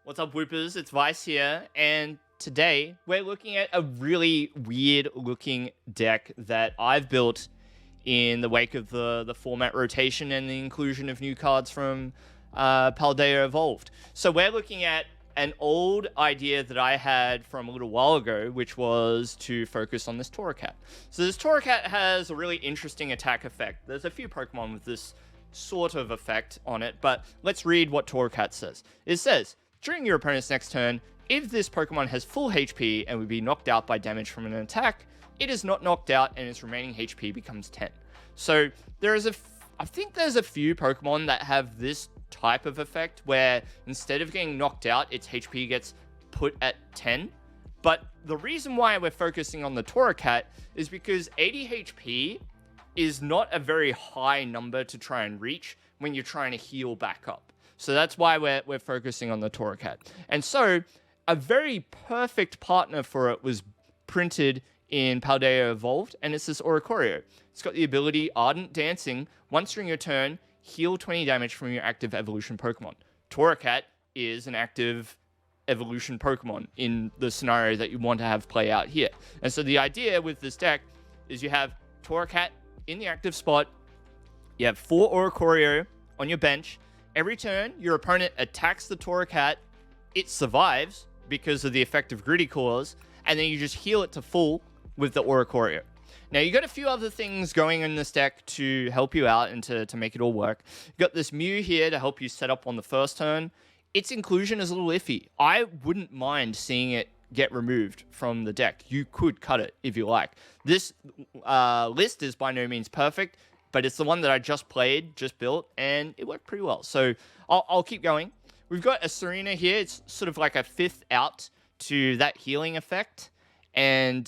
What's up, Whoopers? It's Vice here, and today we're looking at a really weird looking deck that I've built in the wake of the format rotation and the inclusion of new cards from Paldea Evovled. So we're looking at an old idea that I had from a little while ago, which was to focus on this Torracat. So this Torracat has a really interesting attack effect. There's a few Pokemon with this sort of effect on it, but let's read what Torracat says. It says, during your opponent's next turn, if this Pokemon has full HP and would be knocked out by damage from an attack, it is not knocked out and its remaining HP becomes 10. So I think there's a few Pokemon that have this type of effect where instead of getting knocked out, its HP gets put at 10. But the reason why we're focusing on the Torracat is because 80 HP is not a very high number to try and reach when you're trying to heal back up. So that's why we're focusing on the Torracat. And so a very perfect partner for it was printed in Paldea Evovled, and it's this Oricorio. It's got the ability Ardent Dancing. Once during your turn, heal 20 damage from your active evolution Pokemon. Torracat is an active evolution Pokemon in the scenario that you want to have play out here. And so the idea with this deck is you have Torracat in the active spot, you have 4 Oricorio on your bench. Every turn, your opponent attacks the Torracat, it survives because of the effect of Gritty Claws, and then you just heal it to full with the Oricorio. Now, you got a few other things going in this deck to help you out and to make it all work. You got this Mew here to help you set up on the first turn. Its inclusion is a little iffy. I wouldn't mind seeing it get removed from the deck. You could cut it if you like. This list is by no means perfect, but it's the one that I just played, just built, and it worked pretty well. So I'll keep going. We've got a Tsareena here. It's sort of like a 5th out to that healing effect, and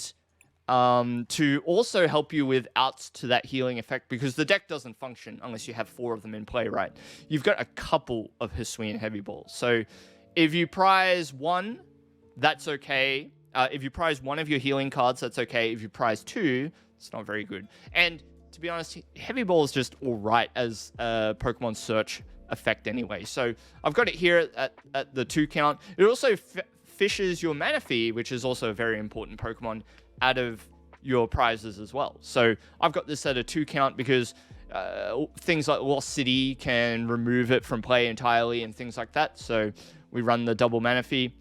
to also help you with outs to that healing effect, because the deck doesn't function unless you have 4 of them in play, right? You've got a couple of Hisuian Heavy Balls. So if you prize 1, that's okay. If you prize 1 of your healing cards, that's okay. If you prize 2, it's not very good. And to be honest, Heavy Ball is just alright as a Pokemon search effect anyway. So I've got it here at the 2 count. It also fishes your Manaphy, which is also a very important Pokemon, out of your prizes as well. So I've got this at a 2 count because things like Lost City can remove it from play entirely and things like that. So we run the double Manaphy.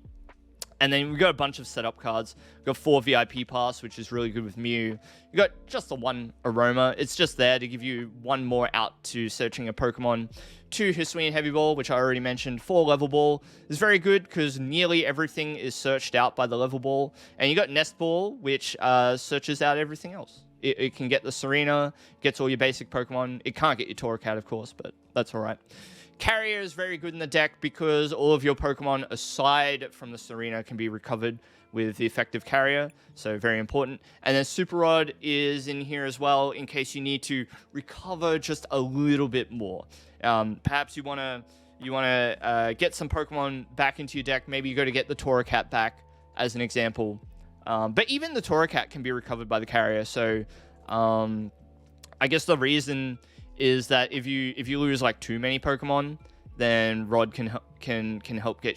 And then we've got a bunch of setup cards. We've got 4 VIP Pass, which is really good with Mew. You've got just the 1 Aroma. It's just there to give you 1 more out to searching a Pokemon. 2 Hisuian Heavy Ball, which I already mentioned. 4 Level Ball is very good because nearly everything is searched out by the Level Ball. And you got Nest Ball, which searches out everything else. It can get the Tsareena, gets all your basic Pokemon. It can't get your Torracat, of course, but that's all right. Carrier is very good in the deck because all of your Pokemon, aside from the Tsareena, can be recovered with the effective Carrier, so very important. And then Super Rod is in here as well in case you need to recover just a little bit more. Perhaps you want to get some Pokemon back into your deck. Maybe you go to get the Torracat back as an example. But even the Torracat can be recovered by the Carrier, so I guess the reason is that if you lose like too many Pokemon, then Rod can help get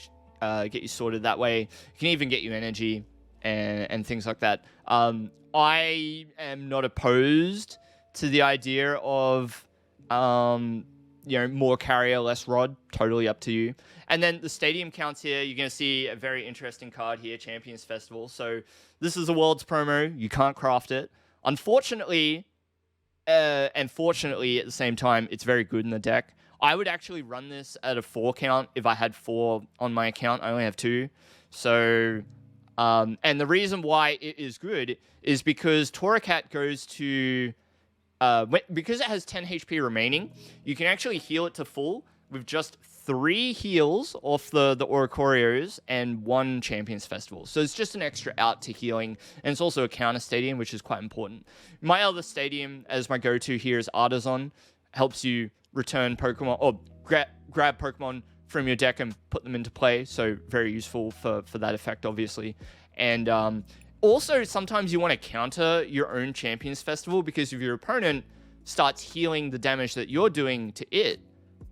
you sorted that way. It can even get you energy and things like that. I am not opposed to the idea of more Carrier, less Rod. Totally up to you. And then the stadium counts here. You're going to see a very interesting card here, Champions Festival. So this is a Worlds promo. You can't craft it. Unfortunately, and fortunately, at the same time, it's very good in the deck. I would actually run this at a 4 count if I had 4 on my account. I only have 2. So, and the reason why it is good is because Torracat goes to, because it has 10 HP remaining, you can actually heal it to full with just 3 heals off the Oricorios and 1 Champions Festival. So it's just an extra out to healing. And it's also a counter stadium, which is quite important. My other stadium as my go-to here is Artazon. Helps you return Pokemon, or grab Pokemon from your deck and put them into play. So very useful for that effect, obviously. And also, sometimes you want to counter your own Champions Festival, because if your opponent starts healing the damage that you're doing to it,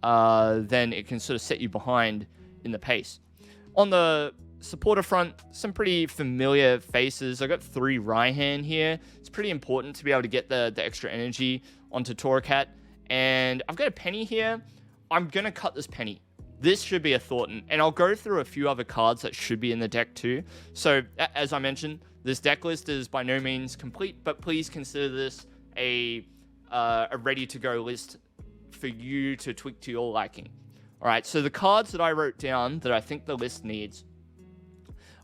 then it can sort of set you behind in the pace. On the supporter front, some pretty familiar faces. I got 3 Raihan here. It's pretty important to be able to get the extra energy onto Torracat. And I've got a Penny here. I'm going to cut this Penny. This should be a Thorton. And I'll go through a few other cards that should be in the deck too. So, as I mentioned, this deck list is by no means complete, but please consider this a ready-to-go list for you to tweak to your liking. All right, so the cards that I wrote down that I think the list needs.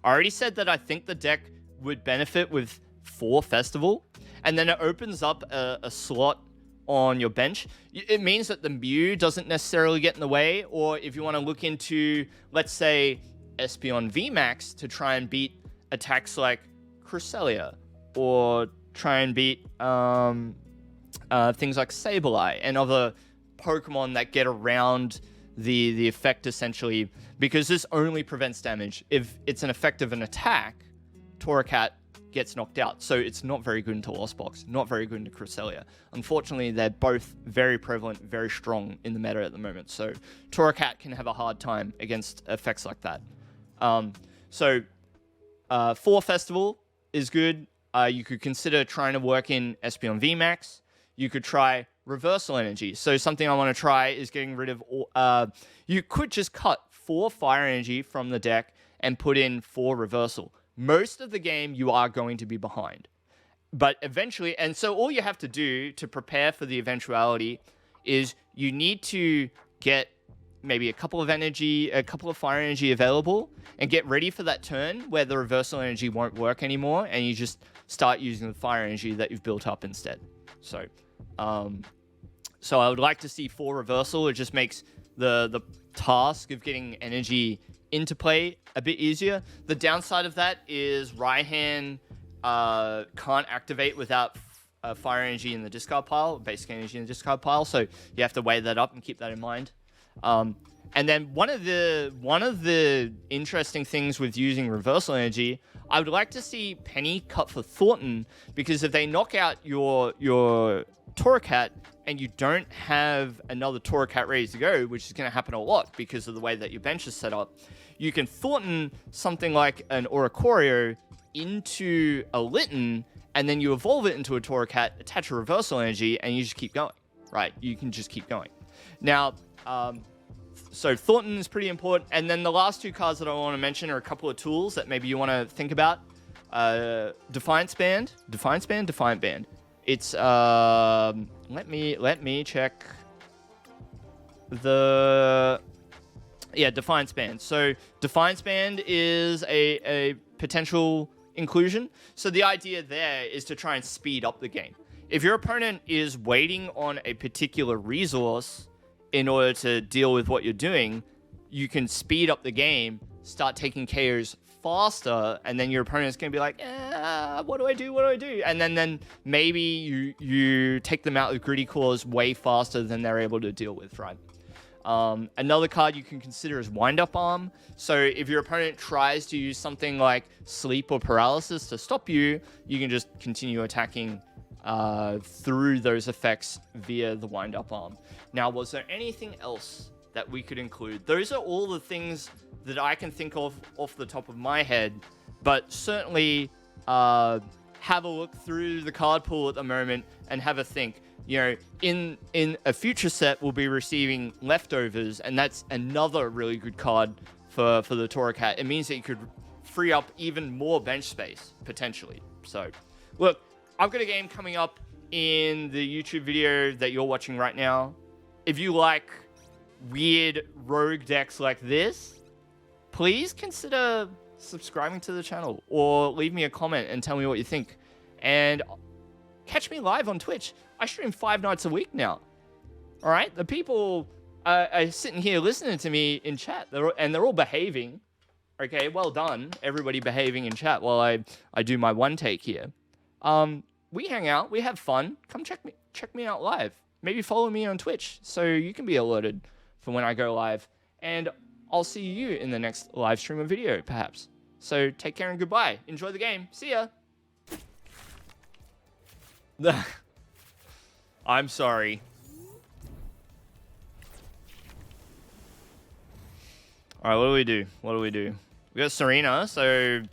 I already said that I think the deck would benefit with 4 Festival, and then it opens up a slot on your bench. It means that the Mew doesn't necessarily get in the way, or if you want to look into, let's say, Espeon VMAX to try and beat attacks like Cresselia, or try and beat things like Sableye and other Pokemon that get around the effect, essentially, because this only prevents damage. If it's an effect of an attack, Torracat gets knocked out. So it's not very good into Lost Box, not very good into Cresselia. Unfortunately, they're both very prevalent, very strong in the meta at the moment. So Torracat can have a hard time against effects like that. 4 Festival is good. You could consider trying to work in Espeon VMAX. You could try Reversal Energy. So something I want to try is getting rid of... you could just cut 4 Fire Energy from the deck and put in 4 Reversal. Most of the game, you are going to be behind. But eventually... And so all you have to do to prepare for the eventuality is you need to get maybe a couple of Fire Energy available and get ready for that turn where the Reversal Energy won't work anymore, and you just start using the Fire Energy that you've built up instead. So I would like to see 4 Reversal. It just makes the task of getting energy into play a bit easier. The downside of that is Raihan can't activate without Fire Energy in the discard pile, basic energy in the discard pile, so you have to weigh that up and keep that in mind. And then one of the interesting things with using Reversal Energy, I would like to see Penny cut for Thorton, because if they knock out your Torracat and you don't have another Torracat ready to go, which is going to happen a lot because of the way that your bench is set up, you can Thorton something like an Oricorio into a Litten, and then you evolve it into a Torracat, attach a Reversal Energy, and you just keep going, right? You can just keep going. Now, so Thorton is pretty important. And then the last 2 cards that I want to mention are a couple of tools that maybe you want to think about. Defiant Band. It's, let me check the, yeah, Defiance Band. So Defiance Band is a potential inclusion. So the idea there is to try and speed up the game. If your opponent is waiting on a particular resource in order to deal with what you're doing, you can speed up the game, start taking KOs faster, and then your opponent's going to be like, what do I do? And then maybe you take them out with Gritty Claws way faster than they're able to deal with, right? Another card you can consider is Wind Up Arm. So if your opponent tries to use something like Sleep or Paralysis to stop you, you can just continue attacking through those effects via the Wind Up Arm. Now, was there anything else that we could include? Those are all the things that I can think of off the top of my head, but certainly have a look through the card pool at the moment and have a think. You know, in a future set, we'll be receiving Leftovers, and that's another really good card for the Torracat. It means that you could free up even more bench space, potentially. So, look, I've got a game coming up in the YouTube video that you're watching right now. If you like weird rogue decks like this, please consider subscribing to the channel or leave me a comment and tell me what you think. And catch me live on Twitch. I stream 5 nights a week now. All right? The people are sitting here listening to me in chat, and they're all behaving. Okay, well done. Everybody behaving in chat while I do my one take here. We hang out. We have fun. Come check me out live. Maybe follow me on Twitch so you can be alerted for when I go live. And I'll see you in the next live stream or video, perhaps. So take care and goodbye. Enjoy the game. See ya. I'm sorry. Alright, what do we do? What do we do? We got Tsareena, so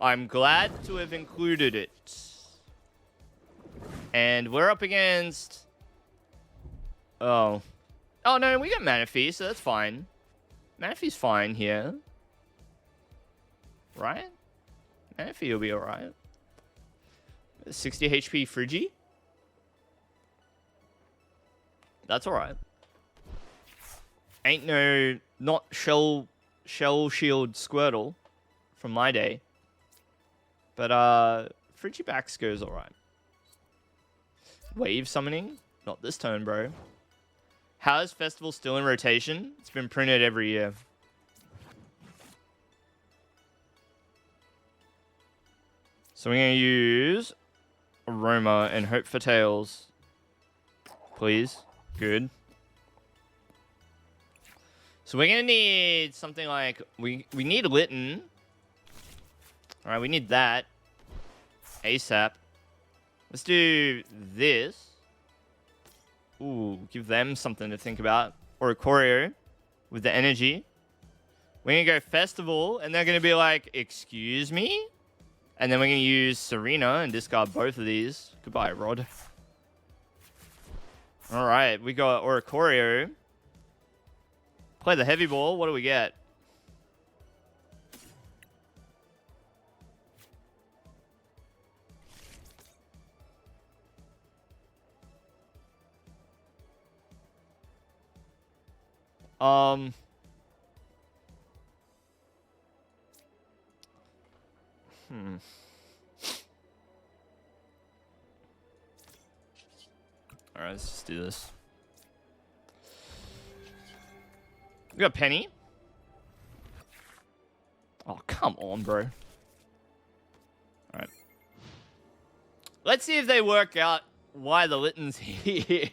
I'm glad to have included it. And we're up against... Oh. Oh, no, we got Manaphy, so that's fine. Manaphy's fine here. Right? Manaphy will be alright. 60 HP Friggy? That's alright. Ain't no... Not Shell Shield Squirtle from my day. But, Frigibax goes alright. Wave summoning? Not this turn, bro. How is Festival still in rotation? It's been printed every year. So we're going to use Aroma and hope for Tails. Please. Good. So we're going to need something like... We need Litten. Alright, we need that. ASAP. Let's do this. Ooh, give them something to think about. Oricorio with the energy. We're going to go Festival, and they're going to be like, excuse me? And then we're going to use Tsareena and discard both of these. Goodbye, Rod. Alright, we got Oricorio. Play the heavy ball. What do we get? Alright, let's just do this. We got Penny. Oh, come on, bro. Alright. Let's see if they work out why the Litten's here.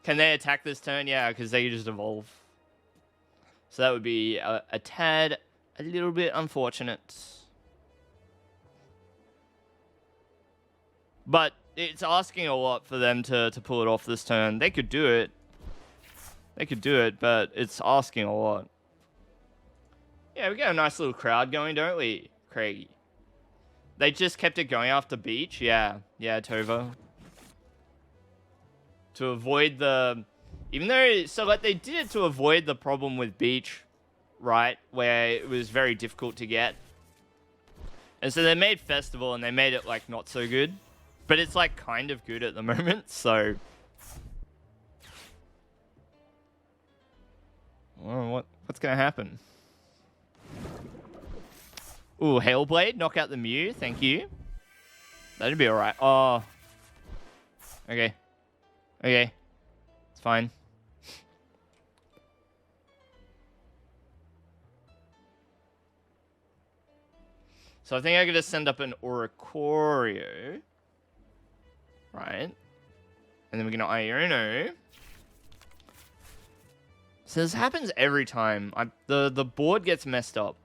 Can they attack this turn? Yeah, because they just evolve. So that would be a little bit unfortunate. But it's asking a lot for them to pull it off this turn. They could do it. They could do it, but it's asking a lot. Yeah, we got a nice little crowd going, don't we, Craigie? They just kept it going after Beach? Yeah, Tova. To avoid the... Even though... So, like, they did it to avoid the problem with Beach, right? Where it was very difficult to get. And so they made Festival, and they made it, like, not so good. But it's, like, kind of good at the moment, so... Well, what's gonna happen? Ooh, Hailblade, knock out the Mew, thank you. That'd be alright. Oh. Okay. Okay. It's fine. So I think I gotta send up an Oricorio. Right. And then we're gonna Iono. So this happens every time. The board gets messed up.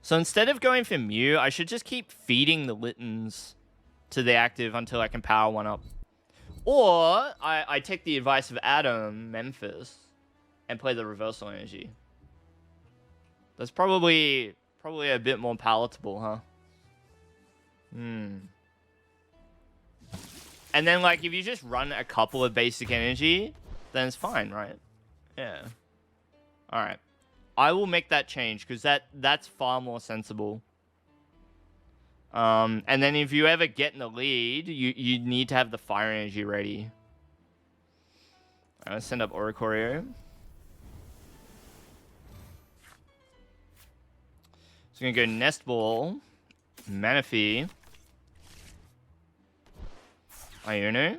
So instead of going for Mew, I should just keep feeding the Littens to the active until I can power one up. Or I take the advice of Adam, Memphis, and play the reversal energy. That's probably a bit more palatable, huh? And then, like, if you just run a couple of basic energy, then it's fine, right? Yeah. Alright. I will make that change, because that's far more sensible. And then if you ever get in the lead, you need to have the fire energy ready. Alright, let's send up Oricorio. So we're going to go Nest Ball, Manaphy, Iono.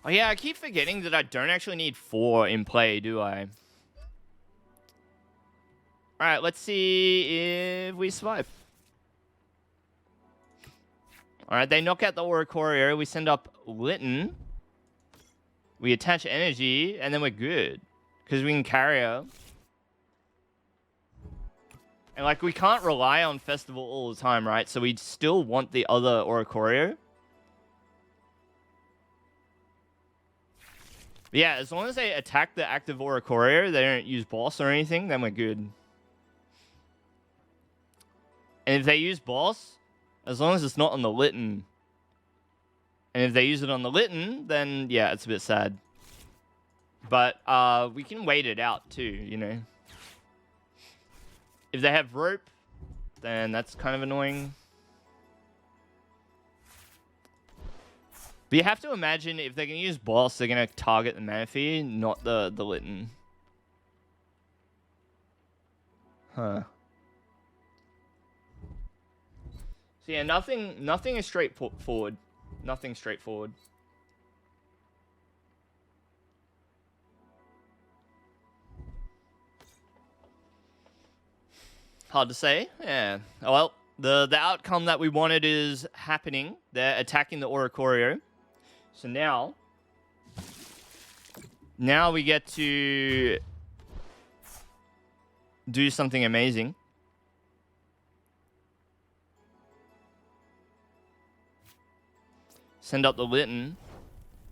Oh yeah, I keep forgetting that I don't actually need 4 in play, do I? Alright, let's see if we survive. Alright, they knock out the Oricorio. We send up Litten. We attach energy, and then we're good. Because we can carry her. And, like, we can't rely on Festival all the time, right? So we still want the other Oricorio. But yeah, as long as they attack the active Oricorio, they don't use boss or anything, then we're good. And if they use boss, as long as it's not on the Litten. And if they use it on the Litten, then yeah, it's a bit sad. But we can wait it out too, you know. If they have rope, then that's kind of annoying. But you have to imagine if they're going to use boss, they're going to target the Manaphy, not the Litten. Huh. So yeah, nothing is straightforward. Nothing straightforward. Hard to say. Yeah. Well, the outcome that we wanted is happening. They're attacking the Oricorio. So now we get to do something amazing. Send up the Litten,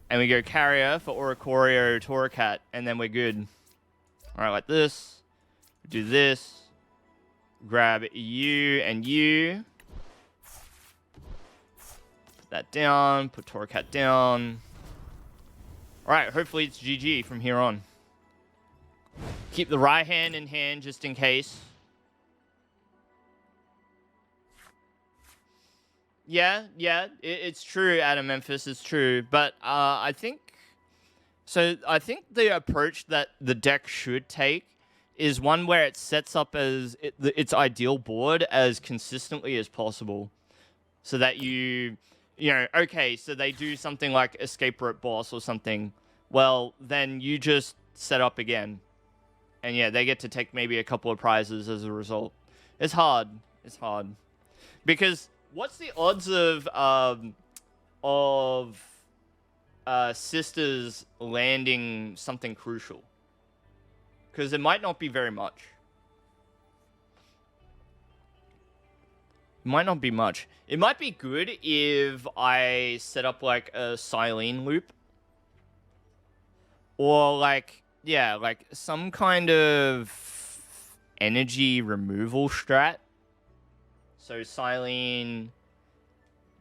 and we go Carrier for Oricorio Torracat, and then we're good. Alright, like this. Do this. Grab you and you. Put that down. Put Torracat down. Alright, hopefully it's GG from here on. Keep the Raihan in hand just in case. Yeah, it's true, Adam Memphis, it's true. But I think the approach that the deck should take is one where it sets up as its ideal board as consistently as possible. So that you know, okay, so they do something like escape rope boss or something. Well, then you just set up again. And yeah, they get to take maybe a couple of prizes as a result. It's hard. It's hard. Because what's the odds of Sisters landing something crucial? Because it might not be very much. It might not be much. It might be good if I set up like a Silene loop. Or like, yeah, like some kind of energy removal strat. So Silene,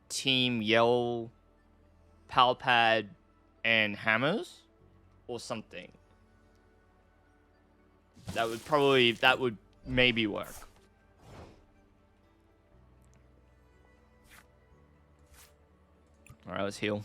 Team Yell, Palpad, and Hammers, or something. That would maybe work. Alright, let's heal.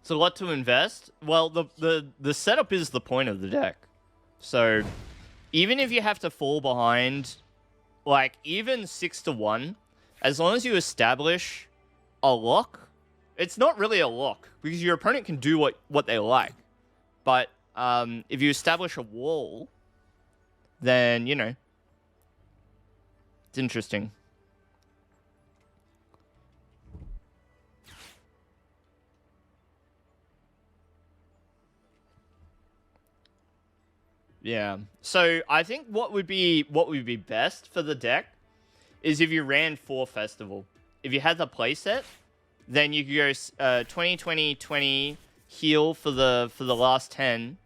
So what to invest? Well, the setup is the point of the deck. So even if you have to fall behind, like even 6-1, as long as you establish a lock, it's not really a lock because your opponent can do what they like. But if you establish a wall, then, you know, it's interesting. Yeah. So I think what would be best for the deck is if you ran 4 Festival. If you had the playset, then you could go 20-20-20 heal for the last 10,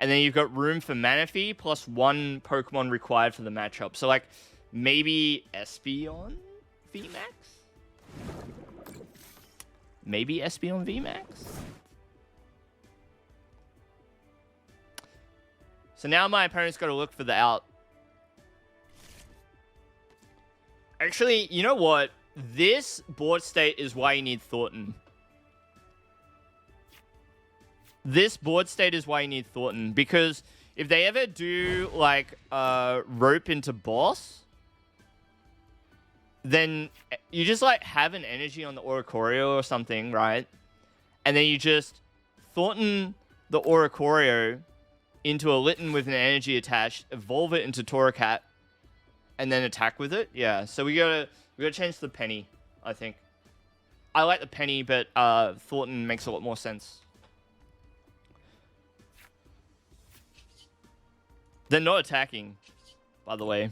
and then you've got room for Manaphy plus 1 Pokemon required for the matchup. So like maybe Espeon VMAX? Maybe Espeon VMAX? So now my opponent's got to look for the out. Actually, you know what? This board state is why you need Thorton. This board state is why you need Thorton. Because if they ever do, like, rope into boss, then you just, like, have an energy on the Oricorio or something, right? And then you just Thorton the Oricorio into a Litten with an energy attached, evolve it into Torracat, and then attack with it. Yeah, so we gotta change the penny, I think. I like the penny, but Thorton makes a lot more sense. They're not attacking, by the way.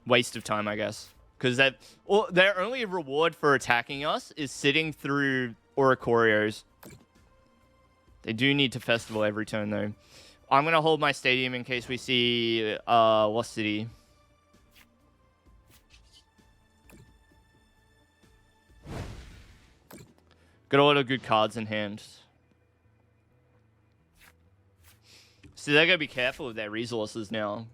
Waste of time, I guess. Because their only reward for attacking us is sitting through Oricorios. They do need to festival every turn, though. I'm going to hold my stadium in case we see Lost City. Got a lot of good cards in hand. So they're going to be careful with their resources now.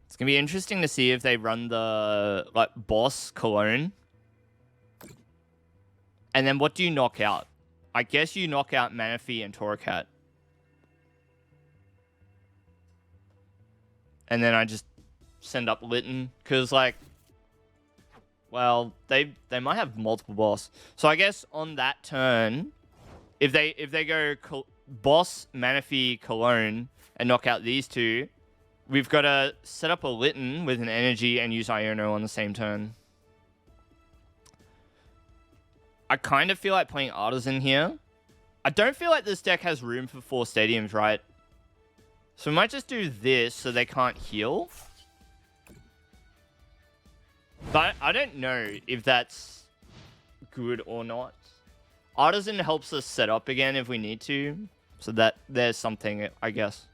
It's going to be interesting to see if they run the boss Cologne. And then what do you knock out? I guess you knock out Manaphy and Torracat. And then I just send up Litten. Because, like, well, they might have multiple boss. So I guess on that turn, if they go boss, Manaphy, Cologne, and knock out these two, we've got to set up a Litten with an energy and use Iono on the same turn. I kind of feel like playing Artazon here. I don't feel like this deck has room for 4 stadiums, right? So we might just do this so they can't heal. But I don't know if that's good or not. Artazon helps us set up again if we need to. So that there's something, I guess.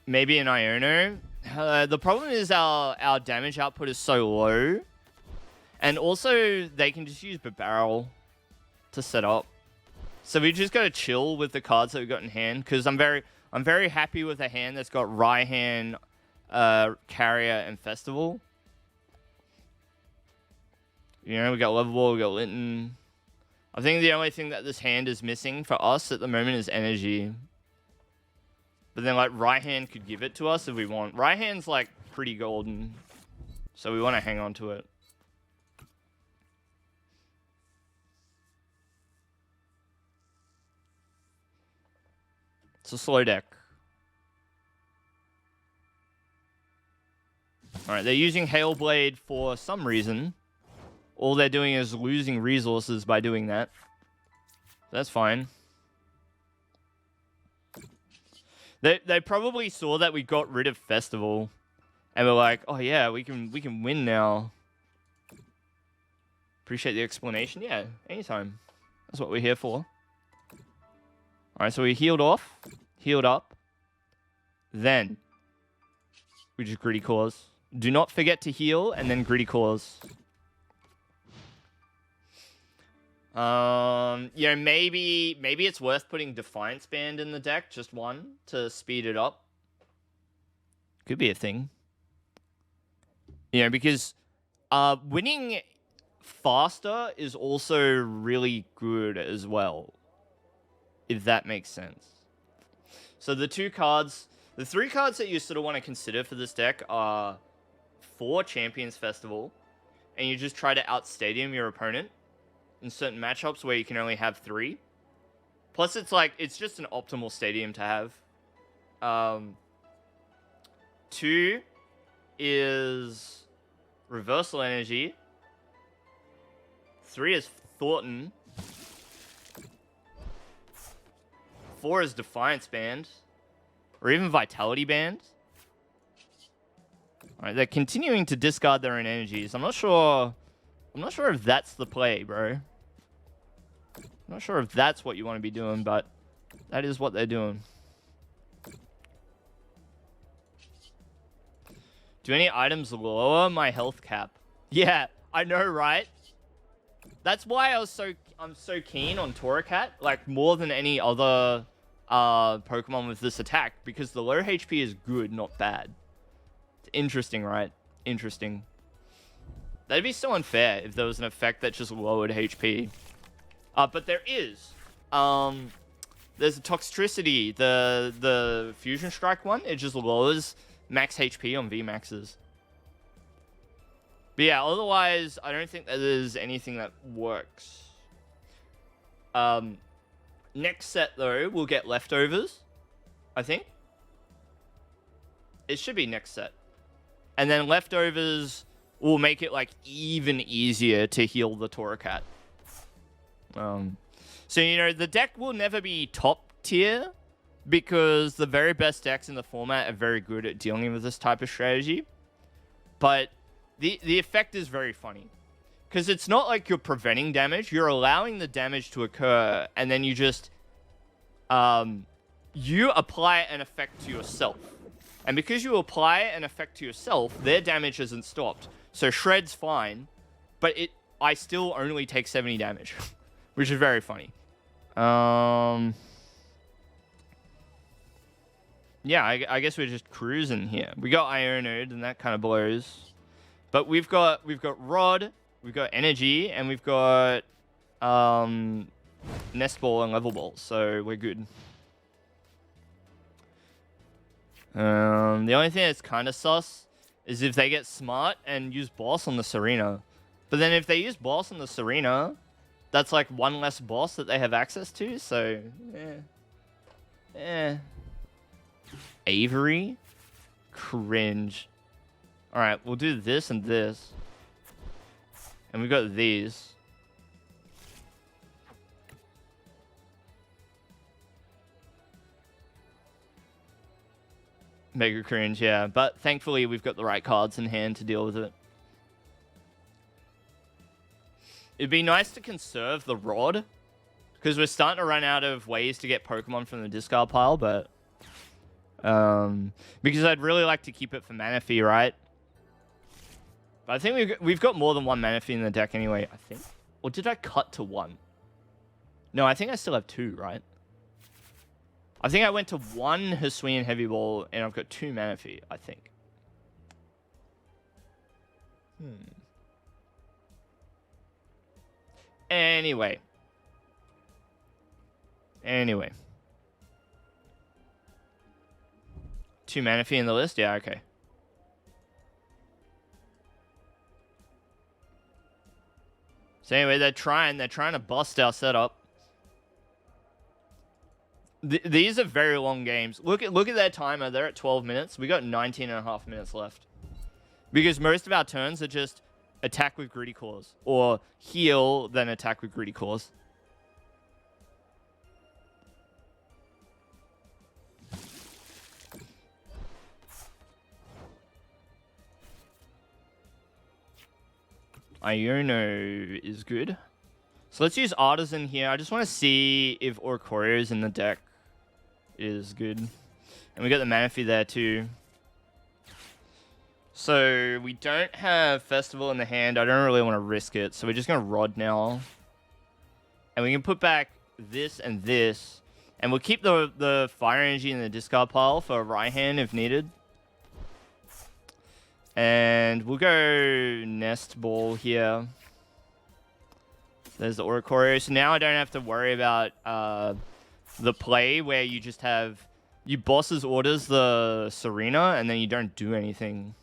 Maybe an Iono. The problem is our damage output is so low. And also, they can just use Barrel to set up. So we just got to chill with the cards that we've got in hand. Because I'm very happy with a hand that's got Raihan, Carrier, and Festival. You know, we got Level Ball, we got Litten. I think the only thing that this hand is missing for us at the moment is energy. But then, like, Raihan could give it to us if we want. Raihan's, like, pretty golden. So we want to hang on to it. It's a slow deck. Alright, they're using Hailblade for some reason. All they're doing is losing resources by doing that. That's fine. They probably saw that we got rid of Festival. And we're like, oh yeah, we can win now. Appreciate the explanation. Yeah, anytime. That's what we're here for. Alright, so we healed off. Healed up. Then we just Gritty Claws. Do not forget to heal and then Gritty Claws. You know, maybe it's worth putting Defiance Band in the deck, just one, to speed it up. Could be a thing. You know, because winning faster is also really good as well, if that makes sense. So the 3 cards that you sort of want to consider for this deck are 4 Champions Festival, and you just try to out-stadium your opponent in certain matchups where you can only have 3. Plus, it's just an optimal stadium to have. 2 is Reversal Energy. 3 is Thorton. 4 is Defiance Band. Or even Vitality Band. Alright, they're continuing to discard their own energies. I'm not sure if that's the play, bro. I'm not sure if that's what you want to be doing, but that is what they're doing. Do any items lower my health cap? Yeah, I know, right? That's why I'm so keen on Torracat, like more than any other Pokemon with this attack, because the low HP is good, not bad. It's interesting, right? Interesting. That'd be so unfair if there was an effect that just lowered HP. But there is. There's a Toxtricity, the Fusion Strike one. It just lowers max HP on VMAXs. But yeah, otherwise, I don't think that there's anything that works. Next set, though, we'll get leftovers, I think. It should be next set. And then leftovers will make it, like, even easier to heal the Torracat. So, you know, the deck will never be top tier because the very best decks in the format are very good at dealing with this type of strategy. But the effect is very funny. Because it's not like you're preventing damage. You're allowing the damage to occur. And then you just... you apply an effect to yourself. And because you apply an effect to yourself, their damage isn't stopped. So Shred's fine. But I still only take 70 damage. Which is very funny. Yeah, I guess we're just cruising here. We got Ionode, and that kind of blows. But we've got Rod, we've got Energy, and we've got Nest Ball and Level Ball, so we're good. The only thing that's kind of sus is if they get smart and use Boss on the Tsareena. But then if they use Boss on the Tsareena, that's like one less boss that they have access to, so Avery? Cringe. Alright, we'll do this and this. And we've got these. Mega cringe, yeah. But thankfully, we've got the right cards in hand to deal with it. It'd be nice to conserve the Rod. Because we're starting to run out of ways to get Pokemon from the discard pile, but... because I'd really like to keep it for Manaphy, right? But I think we've got more than one Manaphy in the deck anyway, I think. Or did I cut to one? No, I think I still have two, right? I think I went to one Hisuian Heavy Ball, and I've got two Manaphy, I think. Anyway. Two Manaphy in the list? Yeah, okay. So anyway, they're trying to bust our setup. These are very long games. Look at their timer. They're at 12 minutes. We got 19.5 minutes left. Because most of our turns are just attack with Gritty Claws. Or heal, then attack with Gritty Claws. Iono is good. So let's use Artazon here. I just want to see if Oricorio is in the deck. It is good. And we got the Manaphy there too. So we don't have Festival in the hand. I don't really want to risk it. So we're just going to Rod now. And we can put back this and this. And we'll keep the Fire Energy in the discard pile for Raihan if needed. And we'll go Nest Ball here. There's the Oricorio. So now I don't have to worry about the play where you just have... You bosses orders the Tsareena and then you don't do anything.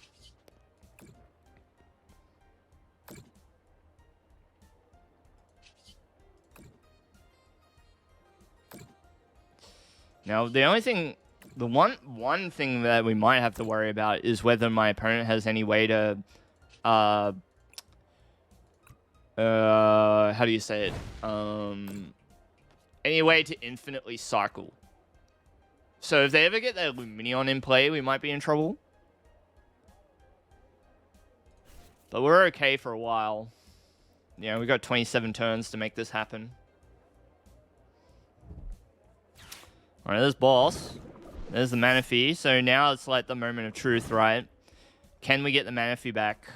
Now, the only thing... The one thing that we might have to worry about is whether my opponent has any way to... how do you say it? Any way to infinitely cycle. So if they ever get their Lumineon in play, we might be in trouble. But we're okay for a while. You know, we got 27 turns to make this happen. Alright, there's boss. There's the Manaphy. So now it's like the moment of truth, right? Can we get the Manaphy back?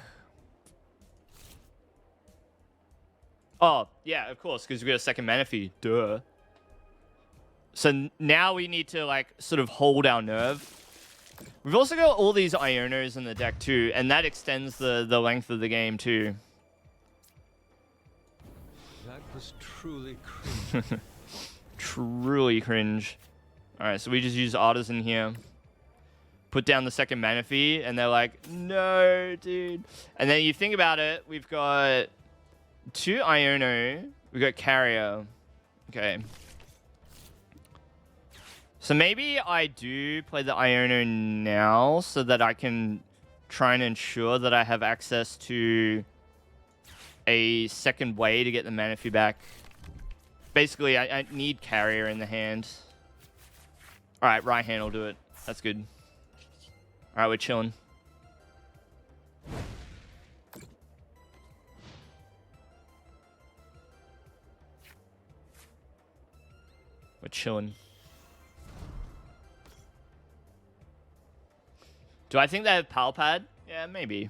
Oh, yeah, of course, because we got a second Manaphy. Duh. So now we need to, like, sort of hold our nerve. We've also got all these Ionos in the deck, too, and that extends the length of the game, too. That was truly cringe. Truly cringe. Alright, so we just use Artazon here. put down the second Manaphy, and they're like, no, dude. And then you think about it, we've got 2 Iono, we've got Carrier. Okay. So maybe I do play the Iono now so that I can try and ensure that I have access to a second way to get the Manaphy back. Basically, I need Carrier in the hand. Alright, Raihan will do it. That's good. Alright, we're chilling. We're chilling. Do I think they have PAL pad? Yeah, maybe.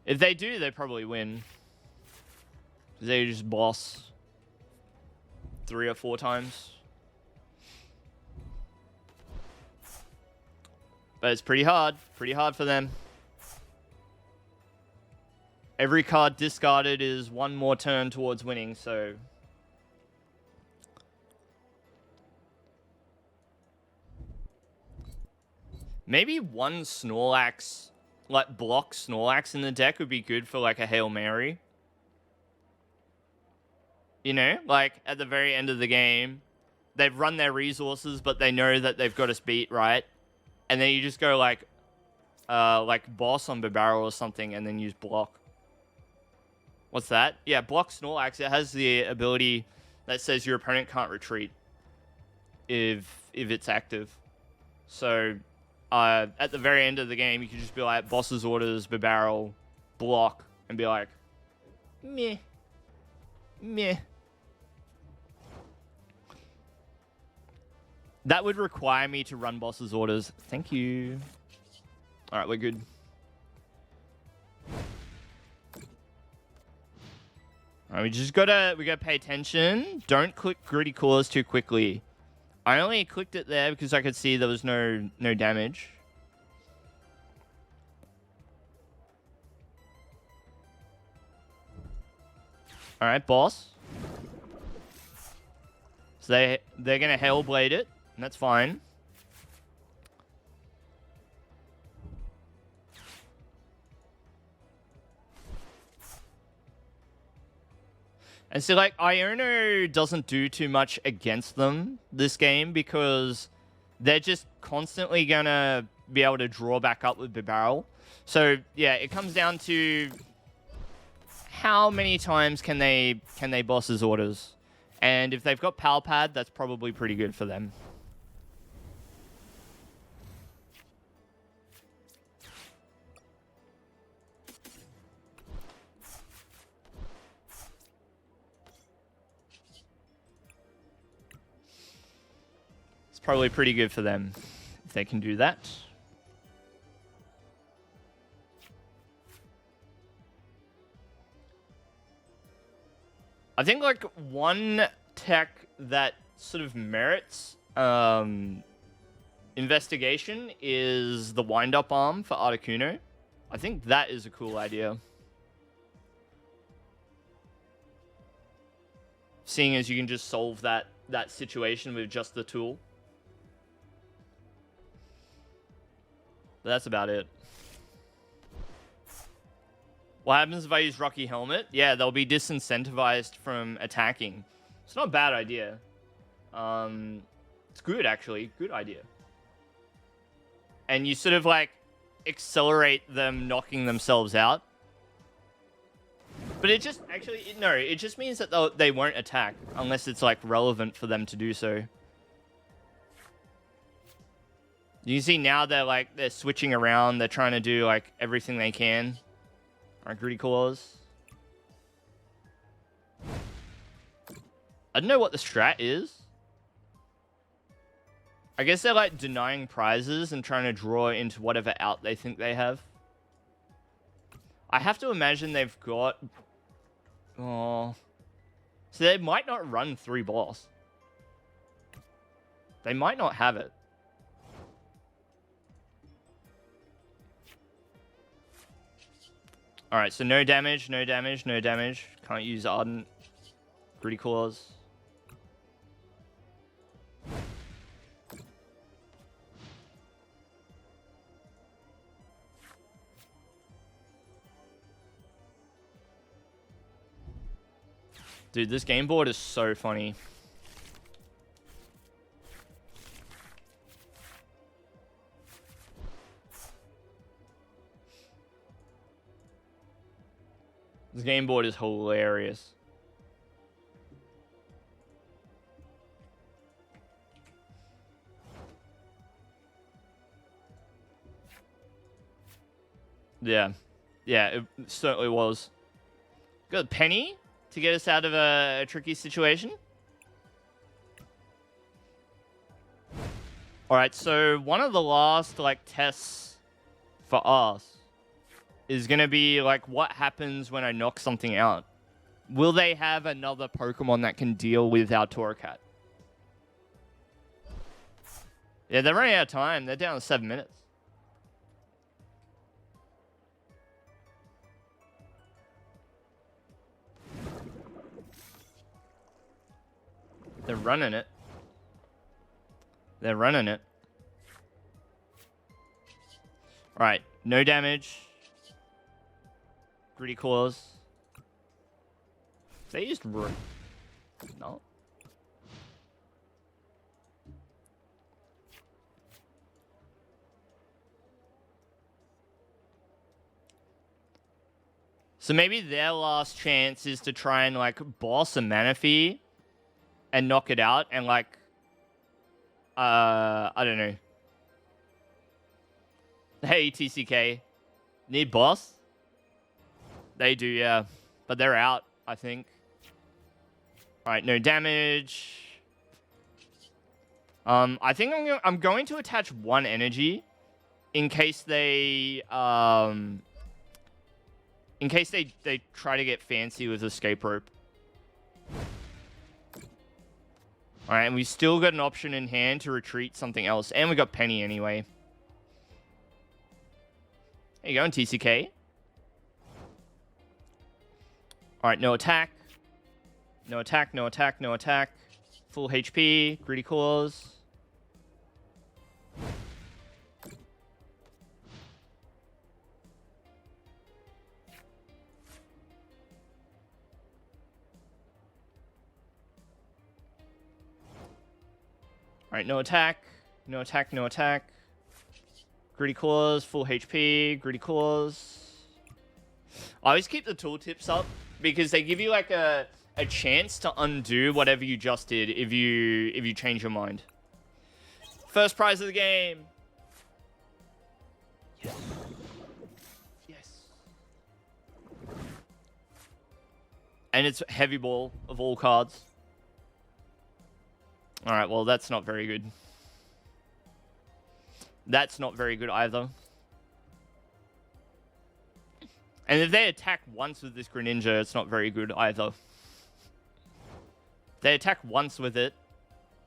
If they do, they probably win. They just boss 3 or 4 times. But it's pretty hard. Pretty hard for them. Every card discarded is 1 more turn towards winning, so... Maybe 1 Snorlax, like block Snorlax in the deck would be good for like a Hail Mary. You know, like at the very end of the game, they've run their resources, but they know that they've got us beat, right? And then you just go like boss on Bibarel or something, and then use block. What's that? Yeah, block Snorlax. It has the ability that says your opponent can't retreat if it's active. So at the very end of the game, you can just be like boss's orders, Bibarel, block, and be like, meh, meh. That would require me to run boss's orders. Thank you. All right, we're good. All right, we gotta pay attention. Don't click Gritty Claws too quickly. I only clicked it there because I could see there was no damage. All right, boss. So they're gonna Hellblade it, and that's fine. And so, like, Iono doesn't do too much against them this game because they're just constantly gonna be able to draw back up with Bibarel. So, yeah, it comes down to how many times can they boss his orders. And if they've got PAL pad, that's probably pretty good for them. Probably pretty good for them if they can do that. I think like one tech that sort of merits investigation is the wind-up arm for Articuno. I think that is a cool idea. Seeing as you can just solve that situation with just the tool. But that's about it. What happens if I use Rocky Helmet? Yeah, they'll be disincentivized from attacking. It's not a bad idea. It's good, actually. Good idea. And you sort of, like, accelerate them knocking themselves out. But it just, actually, no, it just means that they won't attack unless it's, like, relevant for them to do so. You can see now they're switching around. They're trying to do like everything they can. Alright, Gritty Claws. I don't know what the strat is. I guess they're like denying prizes and trying to draw into whatever out they think they have. I have to imagine they've got... Oh. So they might not run 3 boss. They might not have it. Alright, so no damage, no damage, no damage. Can't use Ardent. Gritty Claws. Dude, this game board is so funny. This game board is hilarious. Yeah. Yeah, it certainly was. Got a penny to get us out of a tricky situation. Alright, so one of the last, like, tests for us is going to be, like, what happens when I knock something out? Will they have another Pokemon that can deal with our Torracat? Yeah, they're running out of time. They're down to 7 minutes. They're running it. They're running it. Alright, no damage. Gritty Claws. They used no. So maybe their last chance is to try and, like, boss a Manaphy and knock it out and, like, I don't know. Hey, TCK. Need boss? They do, yeah. But they're out, I think. Alright, no damage. I think I'm going to attach one energy in case they try to get fancy with escape rope. Alright, and we still got an option in hand to retreat something else. And we got Penny anyway. There you go, TCK. Alright, no attack. No attack, no attack, no attack. Full HP, Gritty Claws. Alright, no attack. No attack, no attack. Gritty Claws, full HP, Gritty Claws. I always keep the tooltips up because they give you like a chance to undo whatever you just did if you change your mind. First prize of the game. Yes. Yes. And it's heavy ball of all cards. Alright, well, that's not very good. That's not very good either. And if they attack once with this Greninja, it's not very good either. If they attack once with it,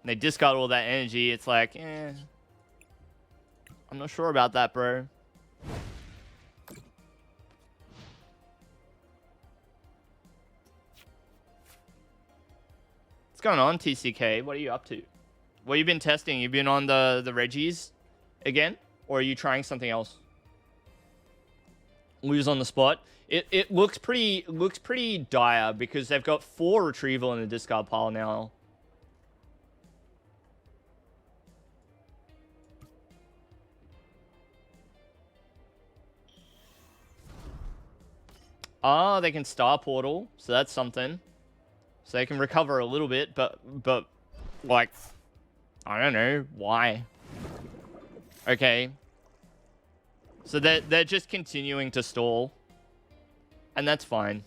and they discard all that energy, it's like, eh. I'm not sure about that, bro. What's going on, TCK? What are you up to? What have you been testing? You've been on the Reggies again? Or are you trying something else? Lose on the spot. It looks pretty dire because they've got 4 retrieval in the discard pile now. Ah, they can Star Portal, so that's something. So they can recover a little bit, but like, I don't know why. Okay. So they're just continuing to stall. And that's fine.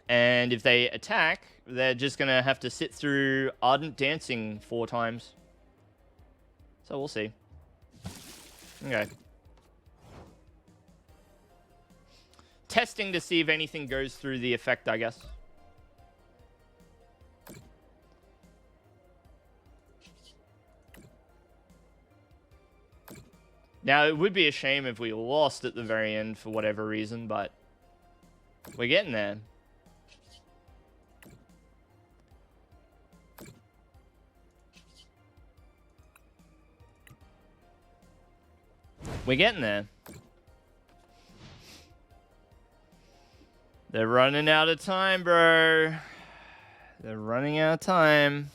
And if they attack, they're just going to have to sit through Ardent Dancing 4 times. So we'll see. Okay. Testing to see if anything goes through the effect, I guess. Now, it would be a shame if we lost at the very end for whatever reason, but we're getting there. We're getting there. They're running out of time, bro. They're running out of time.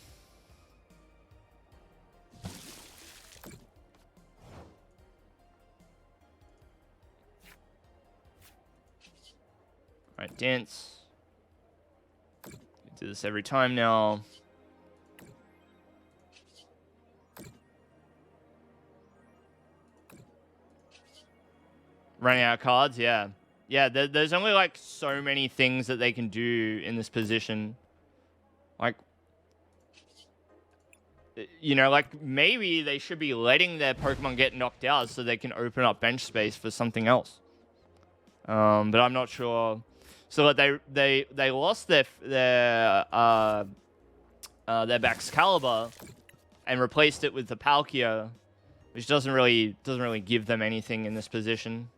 Alright, dance. Do this every time now. Running out of cards, yeah. Yeah, there's only like so many things that they can do in this position. Like, you know, like maybe they should be letting their Pokemon get knocked out so they can open up bench space for something else. But I'm not sure. So they lost their Baxcalibur and replaced it with the Palkia, which doesn't really give them anything in this position.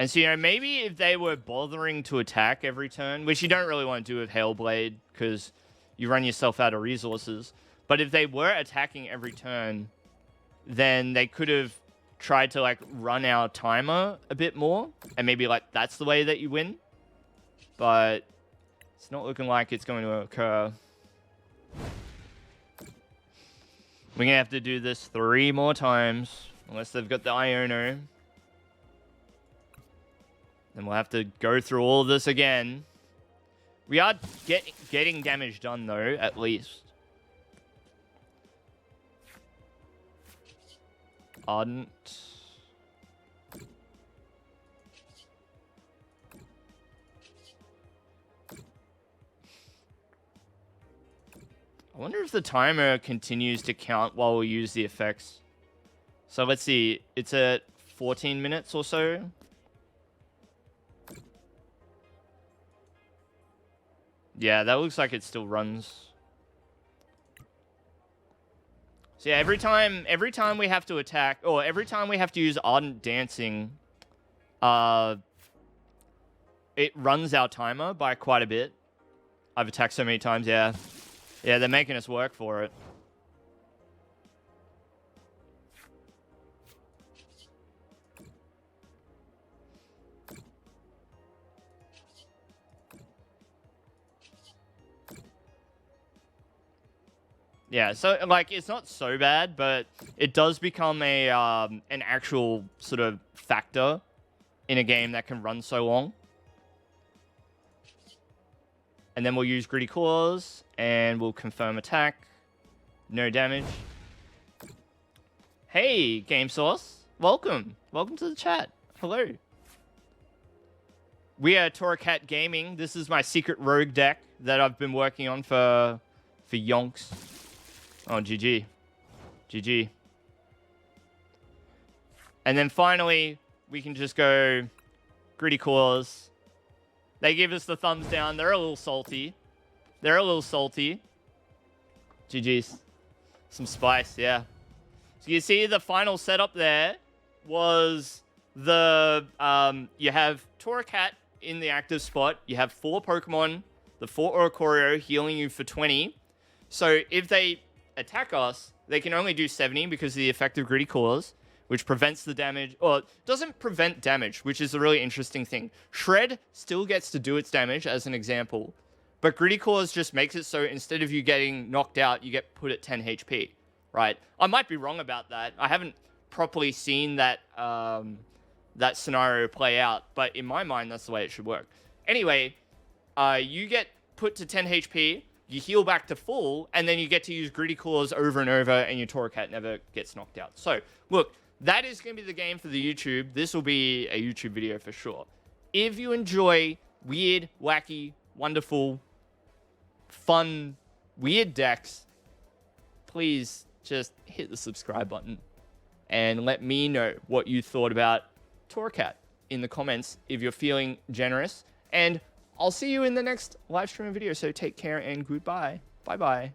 And so, you know, maybe if they were bothering to attack every turn, which you don't really want to do with Hailblade because you run yourself out of resources. But if they were attacking every turn, then they could have tried to, like, run our timer a bit more. And maybe, like, that's the way that you win. But it's not looking like it's going to occur. We're going to have to do this 3 more times. Unless they've got the Iono. Then we'll have to go through all of this again. We are getting damage done, though, at least. Ardent. I wonder if the timer continues to count while we use the effects. So let's see. It's at 14 minutes or so. Yeah, that looks like it still runs. So yeah, every time we have to attack, or every time we have to use Ardent Dancing, it runs our timer by quite a bit. I've attacked so many times, yeah. Yeah, they're making us work for it. Yeah, so, like, it's not so bad, but it does become a an actual sort of factor in a game that can run so long. And then we'll use Gritty Claws, and we'll confirm attack. No damage. Hey, Game Source. Welcome. Welcome to the chat. Hello. We are Torracat Gaming. This is my secret rogue deck that I've been working on for yonks. Oh, GG. GG. And then finally, we can just go Gritty Claws. They give us the thumbs down. They're a little salty. They're a little salty. GG's. Some spice, yeah. So you see the final setup there was the... you have Torracat in the active spot. You have 4 Pokemon. The 4 Oricorio healing you for 20. So if they attack us, they can only do 70 because of the effect of Gritty Claws, which prevents the damage, or doesn't prevent damage, which is a really interesting thing. Shred still gets to do its damage, as an example, but Gritty Claws just makes it so instead of you getting knocked out, you get put at 10 HP, right? I might be wrong about that. I haven't properly seen that, that scenario play out, but in my mind, that's the way it should work. Anyway, you get put to 10 HP, you heal back to full, and then you get to use Gritty Claws over and over, and your Torracat never gets knocked out. So, look, that is going to be the game for the YouTube. This will be a YouTube video for sure. If you enjoy weird, wacky, wonderful, fun, weird decks, please just hit the subscribe button and let me know what you thought about Torracat in the comments if you're feeling generous. And I'll see you in the next live stream video, so take care and goodbye. Bye-bye.